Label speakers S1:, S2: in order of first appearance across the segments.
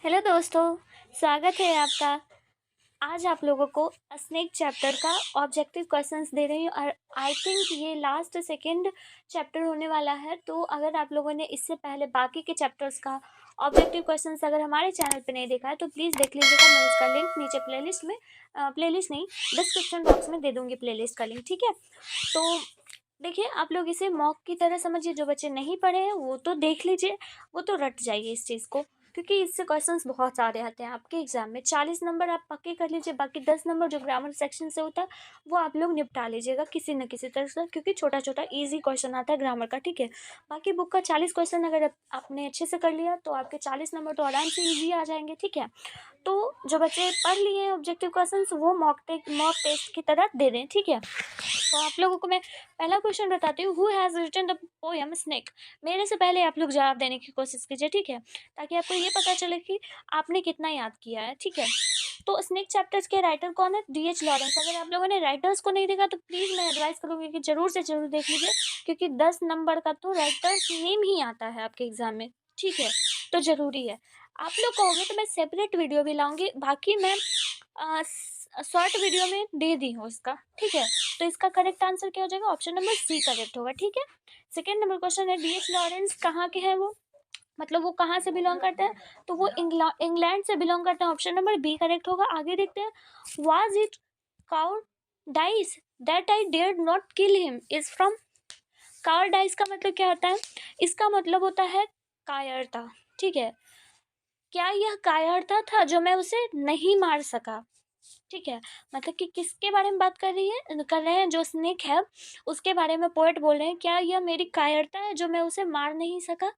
S1: Hello दोस्तों, स्वागत है आपका। आज आप लोगों को स्नेक चैप्टर का ऑब्जेक्टिव क्वेश्चंस दे रही हूँ और आई थिंक ये लास्ट सेकंड चैप्टर होने वाला है। तो अगर आप लोगों ने इससे पहले बाकी के चैप्टर्स का ऑब्जेक्टिव क्वेश्चंस अगर हमारे चैनल पे नहीं देखा है तो प्लीज़ देख लीजिएगा। मैं इसका लिंक नीचे प्लेलिस्ट नहीं, डिस्क्रिप्शन बॉक्स में दे दूँगी प्लेलिस्ट का लिंक, ठीक है। तो देखिए, आप लोग इसे मॉक की तरह समझिए। जो बच्चे नहीं पढ़े हैं वो तो देख लीजिए, वो तो रट जाइए इस चीज़ को, क्योंकि इससे क्वेश्चंस बहुत सारे आते हैं आपके एग्जाम में। 40 नंबर आप पक्के कर लीजिए, बाकी 10 नंबर जो ग्रामर सेक्शन से होता है वो आप लोग निपटा लीजिएगा किसी न किसी तरह से, क्योंकि छोटा छोटा ईजी क्वेश्चन आता है ग्रामर का, ठीक है। बाकी बुक का 40 क्वेश्चन अगर आपने अच्छे से कर लिया तो आपके 40 नंबर तो आराम से ईजी आ जाएंगे, ठीक है। तो जो बच्चे पढ़ लिए हैं ऑब्जेक्टिव क्वेश्चन वो मॉक टेस्ट की तरह दे दें, ठीक है। तो आप लोगों को मैं पहला क्वेश्चन बताती हूँ, who has written the poem snake. मेरे से पहले आप लोग जवाब देने की कोशिश कीजिए, ठीक है, ताकि आपको ये पता चले कि आपने कितना याद किया है, ठीक है। तो स्नेक चैप्टर्स के राइटर कौन है? D.H. लॉरेंस। अगर आप लोगों ने राइटर्स को नहीं देखा तो प्लीज़ मैं एडवाइस करूँगी कि जरूर से जरूर देख लीजिए, क्योंकि 10 नंबर का तो राइटर्स नेम ही आता है आपके एग्जाम में, ठीक है। तो जरूरी है। आप लोग कहोगे तो मैं सेपरेट वीडियो भी लाऊंगी, बाकी मैं शॉर्ट वीडियो में दे दी हूँ इसका, ठीक है। तो इसका करेक्ट आंसर क्या हो जाएगा? ऑप्शन नंबर सी करेक्ट होगा, ठीक है। सेकेंड नंबर क्वेश्चन है, D.H. लॉरेंस कहाँ के हैं वो, मतलब वो कहाँ से बिलोंग करते हैं? तो वो इंग्लैंड से बिलोंग करते हैं। ऑप्शन नंबर बी करेक्ट होगा। आगे देखते हैं, was it cowardice that I dared not kill him is from. Cowardice का मतलब क्या होता है? इसका मतलब होता है कायरता, ठीक है। क्या यह कायरता था जो मैं उसे नहीं मार सका, ठीक है। मतलब कि किसके बारे में बात कर रहे हैं? जो स्नेक है उसके बारे में पोएट बोल रहे हैं, क्या यह मेरी कायरता है जो मैं उसे मार नहीं सका।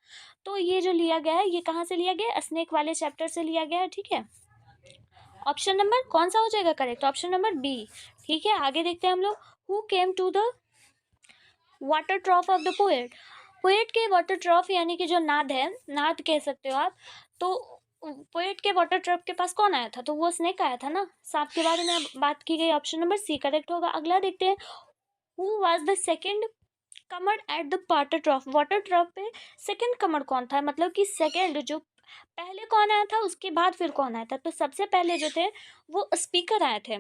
S1: तो ये जो लिया गया है ये कहाँ से लिया गया है? स्नेक वाले चैप्टर से लिया गया है, ठीक है। ऑप्शन नंबर कौन सा हो जाएगा करेक्ट? ऑप्शन नंबर बी, ठीक है। आगे देखते हैं हम लोग, who came to the water trough of the poet. Poet के वाटर ट्रॉफ यानी कि जो नाद है, नाद कह सकते हो आप। तो पोएट के वाटर ट्रॉफ के पास कौन आया था? तो वो स्नेक आया था ना, सांप के बारे में बात की गई। ऑप्शन नंबर सी करेक्ट होगा। अगला देखते हैं, who was the second Qamar at the water ट्रॉफ पे सेकंड कमर कौन था? मतलब कि सेकंड जो पहले कौन आया था उसके बाद फिर कौन आया था? तो सबसे पहले जो थे वो स्पीकर आए थे,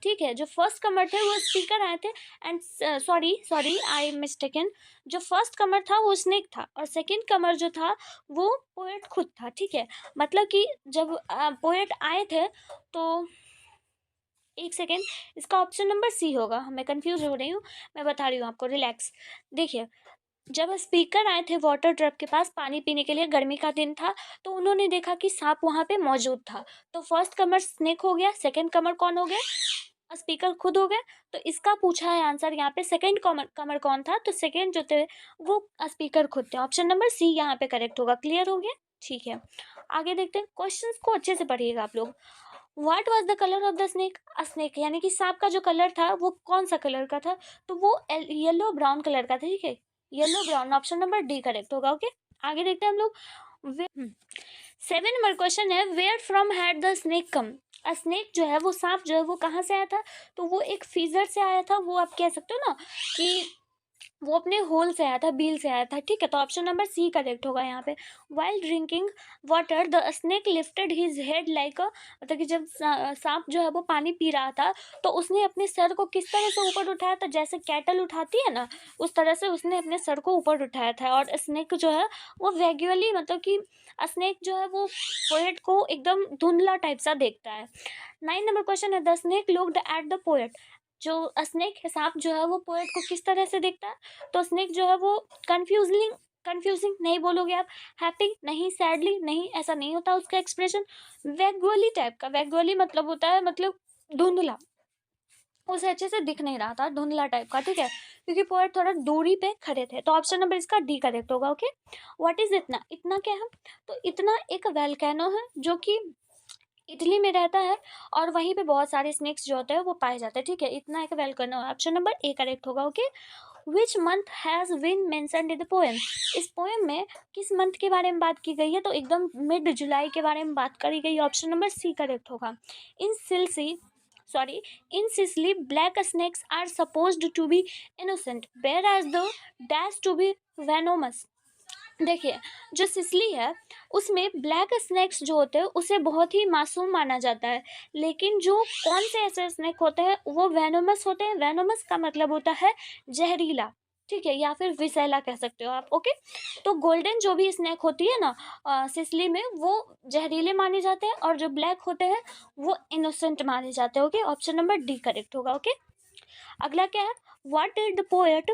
S1: ठीक है। जो फर्स्ट कमर थे वो स्पीकर आए थे। एंड सॉरी आई मिस्टेकन, जो फर्स्ट कमर था वो स्नेक था और सेकंड कमर जो था वो पोएट खुद था, ठीक है। मतलब कि जब पोएट आए थे तो एक सेकेंड, इसका ऑप्शन नंबर सी होगा। मैं कंफ्यूज हो रही हूँ, मैं बता रही हूँ आपको, रिलैक्स। देखिए, जब स्पीकर आए थे वाटर ट्रक के पास पानी पीने के लिए, गर्मी का दिन था, तो उन्होंने देखा कि सांप वहां पे मौजूद था। तो फर्स्ट कमर स्नेक हो गया, सेकंड कमर कौन हो गया? स्पीकर खुद हो गए। तो इसका पूछा है आंसर यहाँ पे, सेकंड कमर कमर कौन था? तो सेकंड जो थे वो स्पीकर खुद थे। ऑप्शन नंबर सी यहाँ पे करेक्ट होगा। क्लियर हो गया, ठीक है। आगे देखते हैं, क्वेश्चन को अच्छे से पढ़िएगा आप लोग। What was the colour of the snake? Snake यानी कि सांप का जो कलर था वो कौन सा कलर का था? तो वो येलो ब्राउन कलर का था, ठीक है। Yellow brown, option number D correct होगा, ओके। आगे देखते हैं हम लोग। 7 नंबर क्वेश्चन है, where from had the snake come. Snake जो है वो सांप जो है वो कहाँ से आया था? तो वो एक फीजर से आया था। वो आप कह सकते हो ना कि वो अपने होल से आया था, बील से आया था, ठीक है। तो ऑप्शन नंबर सी करेक्ट होगा यहाँ पे। While drinking water the snake lifted his head like अ, मतलब कि जब सांप जो है वो पानी पी रहा था तो उसने अपने सर को किस तरह से ऊपर उठाया था? जैसे कैटल उठाती है ना, उस तरह से उसने अपने सर को ऊपर उठाया था। और स्नेक जो है वो वैगुअली, मतलब कि स्नेक जो है वो पोएट को एकदम धुंधला टाइप सा देखता है। 9 नंबर क्वेश्चन है, the snake looked at the poet. जो स्नेक है, सांप जो है वो पोएट को किस तरह से देखता है? तो स्नेक जो है वो कंफ्यूजिंग नहीं बोलोगे आप, हैप्पी नहीं, सैडली नहीं, ऐसा नहीं होता उसका एक्सप्रेशन। वैगुअली टाइप का, वैगुअली मतलब होता है मतलब धुंधला, उसे अच्छे से दिख नहीं रहा था, धुंधला टाइप का, ठीक है। क्योंकि पोएट थोड़ा दूरी पे खड़े थे। तो ऑप्शन नंबर इसका डी करेक्ट होगा, ओके। व्हाट इज इतना? इतना क्या है? तो इतना एक वैल्केनो है जो कि इटली में रहता है और वहीं पे बहुत सारे स्नेक्स जो होते हैं वो पाए जाते हैं, ठीक है। इतना एक वैल्केनो है। ऑप्शन नंबर ए करेक्ट होगा, okay. Which month has been mentioned in the poem. इस पोएम में किस मंथ के बारे में बात की गई है? तो एकदम मिड जुलाई के बारे में बात करी गई है। ऑप्शन नंबर सी करेक्ट होगा। In Sicily sorry in Sicily black snakes are supposed to be innocent whereas the dash to be venomous। देखिए, जो सिसली है उसमें ब्लैक स्नेक्स जो होते हैं उसे बहुत ही मासूम माना जाता है, लेकिन जो कौन से ऐसे स्नेक होते हैं वो वेनोमस होते हैं। वेनोमस का मतलब होता है जहरीला, ठीक है, या फिर विषैला कह सकते हो आप। ओके, तो गोल्डन जो भी स्नेक होती है ना सिसली में, वो जहरीले माने जाते हैं, और जो ब्लैक होते हैं वो इनोसेंट माने जाते हैं। Okay, option number D correct होगा। ओके, अगला क्या है, what did the poet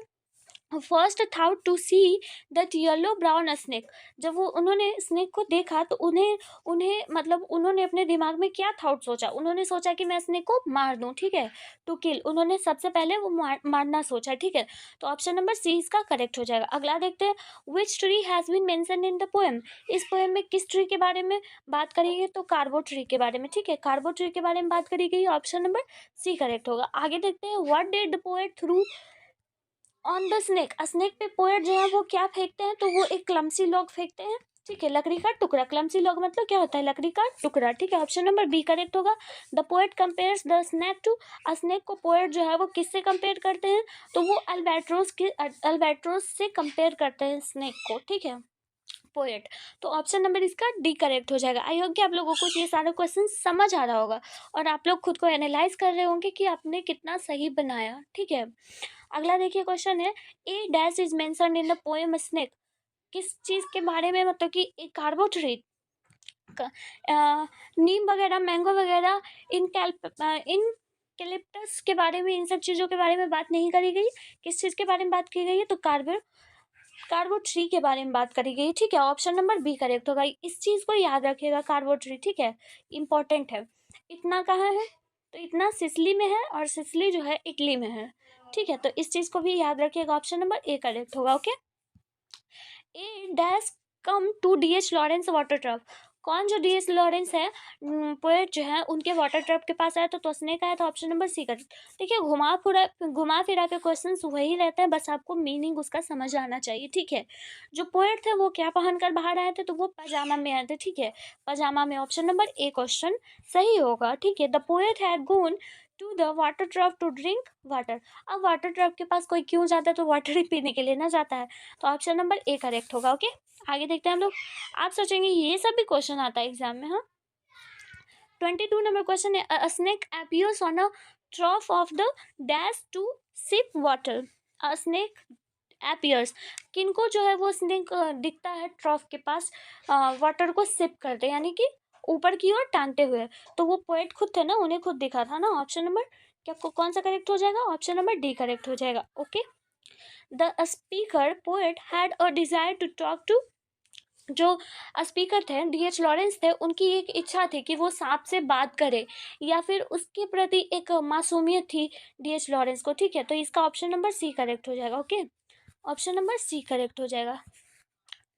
S1: first thought to see that yellow brown snake. जब वो उन्होंने स्नेक को देखा तो उन्हें उन्हें मतलब उन्होंने अपने दिमाग में क्या थाउट सोचा, उन्होंने सोचा कि मैं स्नेक को मार दूं, ठीक है, टू किल, उन्होंने सबसे पहले वो मारना सोचा, ठीक है। तो ऑप्शन नंबर सी इसका करेक्ट हो जाएगा। अगला देखते हैं, which tree has been mention in the poem. इस पोएम में किस ट्री के बारे में बात करी गई, तो कार्बो ट्री के बारे में, ठीक है, कार्बो ट्री के बारे में बात करी गई, ऑप्शन नंबर सी करेक्ट होगा। आगे देखते हैं, what did the poet through on the snake. Snake पे पोएट जो है वो क्या फेंकते हैं, तो वो एक क्लमसी लॉग फेंकते हैं, ठीक है, लकड़ी का टुकड़ा। क्लमसी लॉग मतलब क्या होता है, लकड़ी का टुकड़ा, ठीक है, ऑप्शन नंबर बी करेक्ट होगा। The poet compares the snake to. Snake को पोएट जो है वो किससे कंपेयर करते हैं, तो वो अल्बेट्रोस से कंपेयर करते हैं स्नेक को, ठीक है, पोएट। तो ऑप्शन नंबर इसका डी करेक्ट हो जाएगा। आई होप कि आप लोगों को ये सारा क्वेश्चन समझ आ रहा होगा और आप लोग खुद को एनालाइज कर रहे होंगे कि आपने कितना सही बनाया, ठीक है। अगला देखिए क्वेश्चन है, a dash is mentioned in the poem snake. किस चीज के बारे में, मतलब कि एक कार्बोट्रेट, नीम वगैरह, मैंगो वगैरह, इन कैलिप्टस के बारे में, इन सब चीज़ों के बारे में बात नहीं करी गई। किस चीज़ के बारे में बात की गई है, तो कार्बो ट्री के बारे में बात करी गई, ठीक है, ऑप्शन नंबर बी करेक्ट होगा। इस चीज़ को याद रखिएगा, कार्बो ट्री, ठीक है, इंपॉर्टेंट है। इतना कहाँ है, तो इतना सिसली में है, और सिसली जो है इटली में है, ठीक है, तो इस चीज़ को भी याद रखिएगा, ऑप्शन नंबर ए करेक्ट होगा। Okay, A dash come to DH Lawrence water trough. कौन जो डीएच लॉरेंस है पोएट जो है उनके वाटर ट्रफ के पास आया, तो तोसने का है, तो ऑप्शन नंबर सी करेक्ट। देखिए, घुमा फिरा के क्वेश्चन वही रहता है, बस आपको मीनिंग उसका समझ आना चाहिए, ठीक है। जो पोएट थे वो क्या पहनकर बाहर आए थे, तो वो पजामा में आए थे, ठीक है, पजामा में, ऑप्शन नंबर ए क्वेश्चन सही होगा, ठीक है। The poet had gone to the water trough to drink water. अब वाटर ट्रफ के पास कोई क्यों जाता है, तो वाटर ही पीने के लिए ना जाता है, तो ऑप्शन नंबर ए करेक्ट होगा। ओके, आगे देखते हैं हम लोग। आप सोचेंगे ये सब भी क्वेश्चन आता है एग्जाम में, हाँ। 22 नंबर क्वेश्चन है, a snake appears on a trough of the dash to sip water। a snake appears, किनको जो है वो स्नेक दिखता है ट्रॉफ के पास वाटर को सिप करते, यानी कि ऊपर की ओर टांगते हुए, तो वो पोएट खुद थे ना, उन्हें खुद दिखा था ना। ऑप्शन नंबर क्या कौन सा करेक्ट हो जाएगा, ऑप्शन नंबर डी करेक्ट हो जाएगा। Okay, the speaker poet had a desire to talk to. जो स्पीकर थे डीएच लॉरेंस थे, उनकी एक इच्छा थी कि वो सांप से बात करे, या फिर उसके प्रति एक मासूमियत थी डीएच लॉरेंस को, ठीक है, तो इसका ऑप्शन नंबर सी करेक्ट हो जाएगा। Okay, option number C correct हो जाएगा।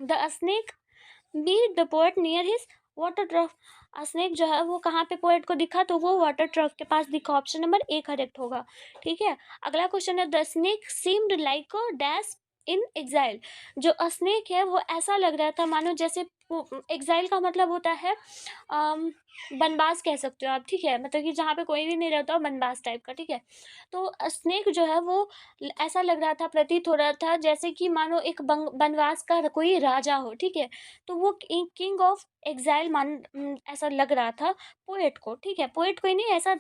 S1: The snake meet the poet near his water trough. Snake जो है वो कहाँ पे पोएट को दिखा, तो वो वाटर ट्रफ के पास दिखा, ऑप्शन नंबर ए करेक्ट होगा, ठीक है। अगला क्वेश्चन है, the snake seemed like a dash in exile. जो स्नेक है वो ऐसा लग रहा था मानो जैसे, एग्जाइल का मतलब होता है बनवास कह सकते हो आप, ठीक है, मतलब कि जहाँ पे कोई भी नहीं रहता, बनवास टाइप का, ठीक है। तो स्नेक जो है वो ऐसा लग रहा था, प्रतीत हो रहा था जैसे कि मानो एक बनवास का कोई राजा हो, ठीक है, तो वो किंग ऑफ एग्जाइल ऐसा लग रहा था पोएट को, ठीक है, पोएट को ही नहीं, ऐसा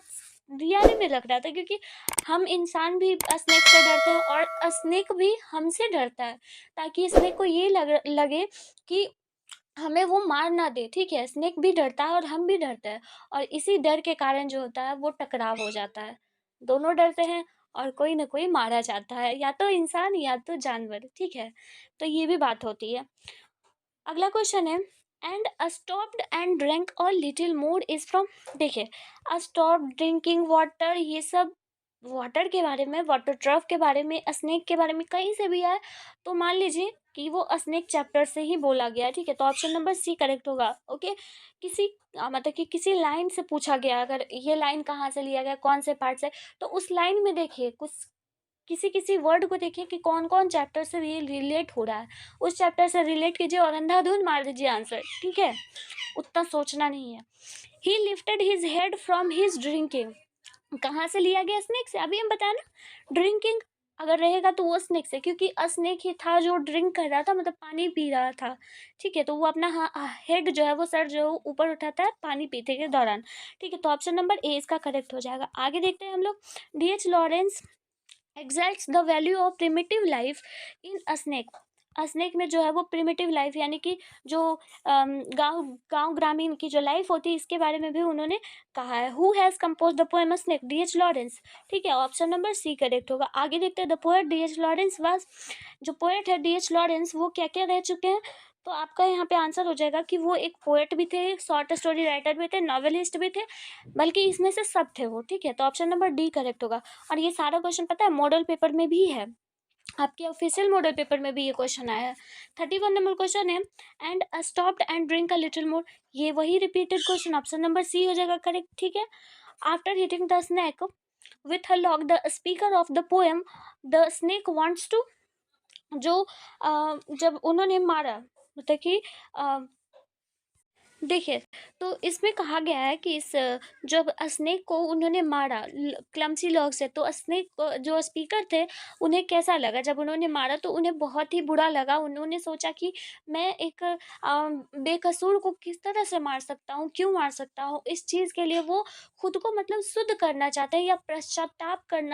S1: रियली में लग रहा था, क्योंकि हम इंसान भी स्नेक से डरते हैं और स्नेक भी हमसे डरता है, ताकि स्नेक को ये लगे कि हमें वो मार ना दे, ठीक है, स्नेक भी डरता है और हम भी डरते हैं, और इसी डर के कारण जो होता है वो टकराव हो जाता है, दोनों डरते हैं और कोई ना कोई मारा जाता है, या तो इंसान या तो जानवर, ठीक है, तो ये भी बात होती है। अगला क्वेश्चन है, एंड स्टॉप्ड एंड ड्रिंक और लिटिल मोर इज फ्रॉम। देखिए, स्टॉप ड्रिंकिंग वाटर, ये सब वाटर के बारे में, वाटर ट्रफ के बारे में, स्नेक के बारे में कहीं से भी आए, तो मान लीजिए कि वो स्नेक चैप्टर से ही बोला गया है, ठीक है, तो ऑप्शन नंबर सी करेक्ट होगा। ओके, किसी मतलब कि किसी लाइन से पूछा गया, अगर ये लाइन कहाँ से लिया गया, कौन से पार्ट से, तो उस लाइन में देखिए कुछ किसी किसी वर्ड को देखिए कि कौन कौन चैप्टर से रिलेट हो रहा है, उस चैप्टर से रिलेट कीजिए और अंधाधुंध मार दीजिए आंसर, ठीक है, उतना सोचना नहीं है। ही lifted his head from his drinking, कहाँ से लिया गया स्नेक से, अभी हम बताया ना, ड्रिंकिंग, अगर रहेगा तो वो स्नेक से, क्योंकि स्नेक ही था जो ड्रिंक कर रहा था, मतलब पानी पी रहा था। ठीक है, तो वो अपना हेड जो है, वो सर जो है वो ऊपर उठाता है पानी पीते के दौरान। ठीक है, तो ऑप्शन नंबर ए इसका करेक्ट हो जाएगा। आगे देखते हैं हम लोग। DH Lawrence exacts the value of primitive life in snake. Snake में जो है वो प्रिमिटिव लाइफ, यानी कि जो गांव गांव ग्रामीण की जो लाइफ होती है, इसके बारे में भी उन्होंने कहा है। Who has compose the poem snake? DH Lawrence. ठीक है, ऑप्शन नंबर सी करेक्ट होगा। आगे देखते हैं। The poet DH Lawrence was, जो पोएट है डीएच लॉरेंस, वो क्या क्या रह चुके हैं? तो आपका यहाँ पे आंसर हो जाएगा कि वो एक पोएट भी थे, शॉर्ट स्टोरी राइटर भी थे, नॉवेलिस्ट भी थे, बल्कि इसमें से सब थे वो। ठीक है, तो ऑप्शन नंबर डी करेक्ट होगा। और ये सारा क्वेश्चन पता है मॉडल पेपर में भी है, आपके ऑफिशियल मॉडल पेपर में भी ये क्वेश्चन आया है। 31 नंबर क्वेश्चन है, and stopped and drink a little more. ये वही repeated question, option number C हो जाएगा करेक्ट। ठीक है, after hitting the snack with her lock the speaker of the poem the snake wants to, जो जब उन्होंने मारा, मतलब कि देखिए, तो इसमें कहा गया है कि इस जब स्नेक को उन्होंने मारा क्लमसी लॉग से, तो स्नेक जो स्पीकर थे, उन्हें कैसा लगा जब उन्होंने मारा? तो उन्हें बहुत ही बुरा लगा। उन्होंने सोचा कि मैं एक बेकसूर को किस तरह से मार सकता हूँ, क्यों मार सकता हूँ? इस चीज़ के लिए वो खुद को मतलब शुद्ध करना चाहते हैं, या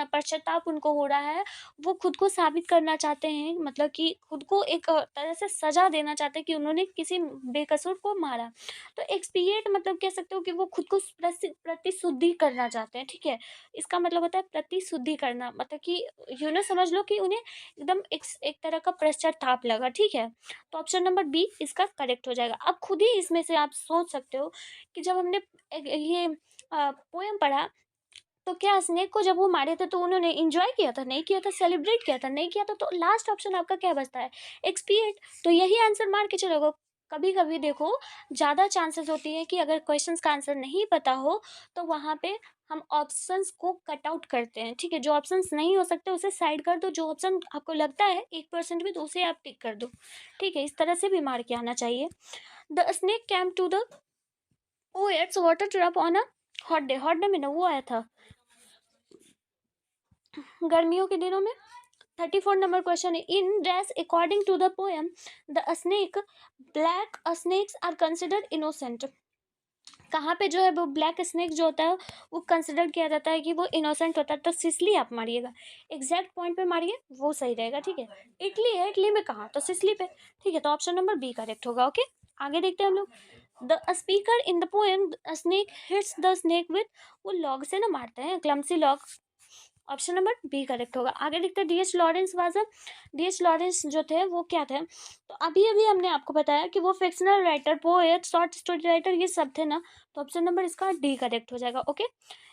S1: पश्चाताप उनको हो रहा है। वो खुद को साबित करना चाहते हैं, मतलब कि खुद को एक तरह से सजा देना चाहते हैं कि उन्होंने किसी बेकसूर को मारा। तो एक्सपिएट मतलब कह सकते हो कि वो खुद को प्रतिशुद्धि करना चाहते हैं। ठीक है, इसका मतलब होता है प्रतिशुद्धि करना, मतलब कि समझ लो कि उन्हें एकदम एक तरह का पश्चाताप लगा। ठीक है, तो ऑप्शन नंबर बी इसका करेक्ट हो जाएगा। अब खुद ही इसमें से आप सोच सकते हो कि जब हमने ये पोएम पढ़ा, तो क्या स्नेक को जब वो मारे थे तो उन्होंने एंजॉय किया था? नहीं किया था। सेलिब्रेट किया था? नहीं किया था। तो लास्ट ऑप्शन आपका क्या बचता है? एक्सपिएट। तो यही आंसर मार के चलोगे। कभी कभी देखो, ज़्यादा चांसेस होती है कि अगर क्वेश्चंस का आंसर नहीं पता हो, तो वहाँ पे हम ऑप्शंस को कट आउट करते हैं। ठीक है, जो ऑप्शंस नहीं हो सकते उसे साइड कर दो, जो ऑप्शन आपको लगता है 1% भी, तो उसे आप टिक कर दो। ठीक है, इस तरह से भी मार के आना चाहिए। The snake came to the poet's water drop on a hot day. Hot day में ना वो आया था गर्मियों के दिनों में। 34 नंबर क्वेश्चन है, in dash according to the poem the snake black snakes are considered innocent. कहाँ पे जो है वो ब्लैक स्नेक जो होता है वो कंसिडर किया जाता है कि वो इनोसेंट होता है? तो सिसली आप मारिएगा, एग्जैक्ट पॉइंट पे मारिए, वो सही रहेगा। ठीक है, इटली है, इटली में कहाँ? तो सिसली पे। ठीक है, तो ऑप्शन नंबर बी करेक्ट होगा। ओके, आगे देखते हैं हम लोग। The speaker in the poem snake hits the snake with, वो लॉग से ना मारते हैं, clumsy log. Option number B correct होगा। आगे देखते हैं। DH Lawrence was a, DH Lawrence जो थे वो क्या थे? तो अभी अभी हमने आपको बताया कि वो fictional writer, poet, short story writer, ये सब थे ना। तो ऑप्शन नंबर इसका डी करेक्ट हो जाएगा। Okay,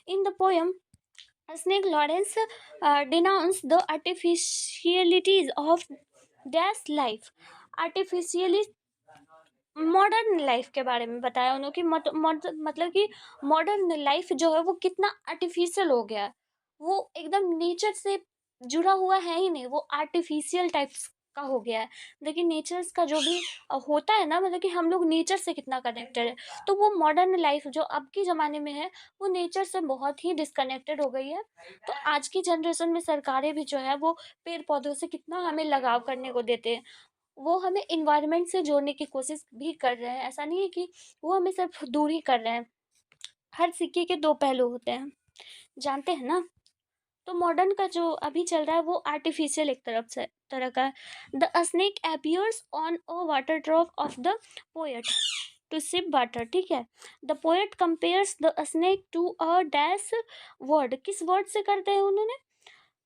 S1: in the poem snake Lawrence denounce the artificialities of dash life. Artificially modern life के बारे में बताया उन्होंने कि मतलब कि मॉडर्न लाइफ जो है वो कितना आर्टिफिशियल हो गया है। वो एकदम नेचर से जुड़ा हुआ है ही नहीं, वो आर्टिफिशियल टाइप्स का हो गया है। लेकिन नेचर का जो भी होता है ना, मतलब कि हम लोग नेचर से कितना कनेक्टेड है, तो वो मॉडर्न लाइफ जो अब के ज़माने में है, वो नेचर से बहुत ही डिस्कनेक्टेड हो गई है। तो आज की जनरेशन में सरकारें भी जो है वो पेड़ पौधों से कितना हमें लगाव करने को देते हैं। वो हमें इन्वायरमेंट से जोड़ने की कोशिश भी कर रहे हैं। ऐसा नहीं है कि वो हमें सिर्फ दूर ही कर रहे हैं। हर सिक्के के दो पहलू होते हैं, जानते हैं ना। तो मॉडर्न का जो अभी चल रहा है वो आर्टिफिशियल एक तरह का है। The snake appears on a water drop of the poet to sip water. ठीक है, the poet compares the snake to a dash word. किस वर्ड से करते हैं उन्होंने?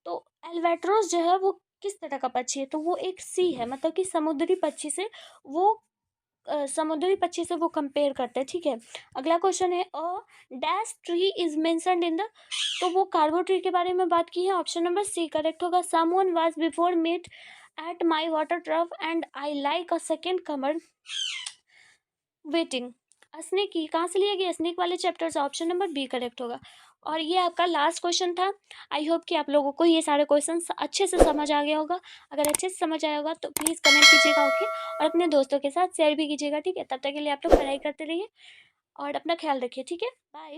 S1: तो एल्वेट्रोस जो है वो किस तरह का पक्षी है? तो वो एक सी है, मतलब कि समुद्री पक्षी से वो समुद्री पक्षी से वो कंपेयर करते हैं। ठीक है, अगला क्वेश्चन है, a dash tree is mentioned in the, तो वो कार्गो ट्री के बारे में बात की है। ऑप्शन नंबर सी करेक्ट होगा। Someone was before meet at my water trough and I like a second comer waiting. Snake की कहाँ से लिया गया? स्नेक वाले चैप्टर से। ऑप्शन नंबर बी करेक्ट होगा। और ये आपका लास्ट क्वेश्चन था। आई होप कि आप लोगों को ये सारे क्वेश्चन अच्छे से समझ आ गया होगा। अगर अच्छे से समझ आया होगा तो प्लीज़ कमेंट कीजिएगा। ओके, और अपने दोस्तों के साथ शेयर भी कीजिएगा। ठीक है, तब तक के लिए आप लोग पढ़ाई करते रहिए और अपना ख्याल रखिए। ठीक है, बाय।